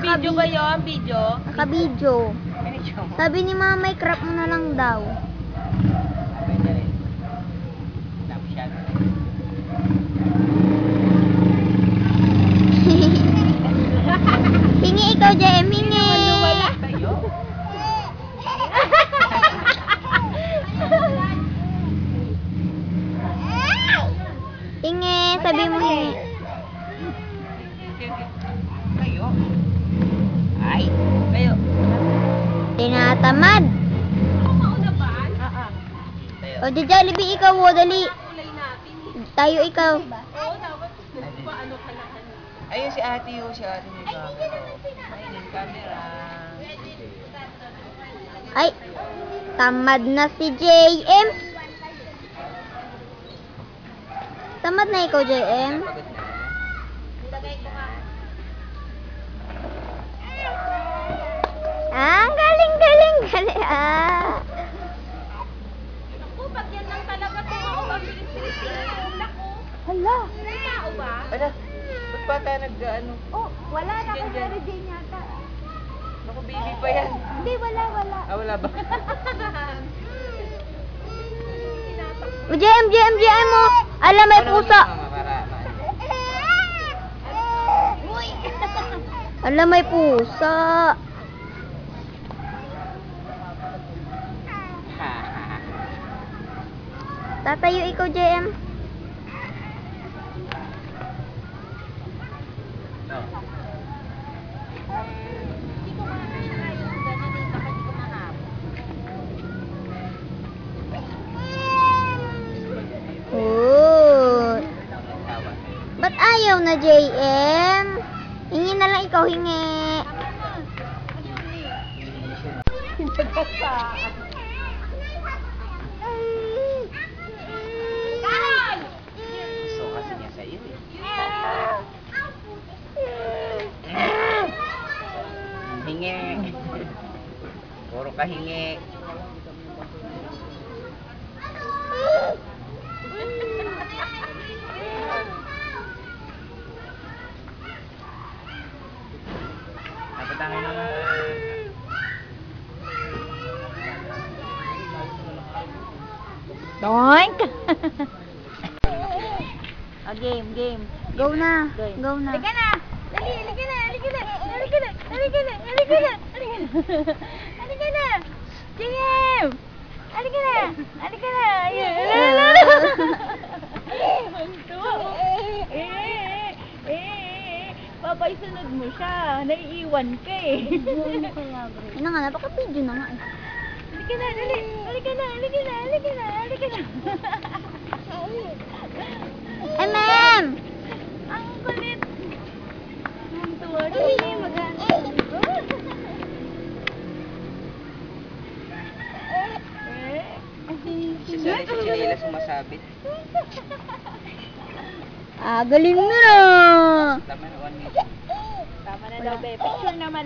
Video ba yun? Video? Naka-video. Sabi ni mama, i-crop mo na lang daw. Hingi ikaw, JM, hingi. Hingi, sabi mo hingi. Kayo. Ay, kayo. Tinatamad. O, di Jollibee, ikaw, o, dali. Tayo, ikaw. Ayun si ate yun, si ate may camera. Ayun yung camera. Ay, tamad na si JM. Tamad na ikaw, JM. Ah, galing. Ah. Naku, pag yan lang talaga ito, mabilis-bilis yun. Naku. Hala. Tao ba? Ala, ba't pa tayo nag-ano? Oh, wala na Diyan, kasi diyan. Jane yata. Naku, baby pa yan. Hindi, wala. Ah, wala ba? O, JM mo. Ala, may pusa. Uy! Ala, may pusa. Tatayo ikaw, JM. Hindi ko makakain na yung ganyan eh, baka di ko mahap. Oh. Ba't ayaw na, JM? Hingi na lang ikaw, hingi. Gusto kasi niya sa iyo eh. Hingi. Puro ka hingi. Napatangin naman. Doink! Game. Go na. Go na. Halika na! Dali, halika na! Jim! Halika na! Papay, sunod mo siya. Naiiwan ka eh. Ano nga, napaka-video na nga eh. Halika na, dali! Halika na! MM! Ang kulit! Ang tuwa. Dali, mag-ano. Si Chinela sumasabit. Ah, galing na. Tama na 1 minute. Tama na daw, be. Picture naman.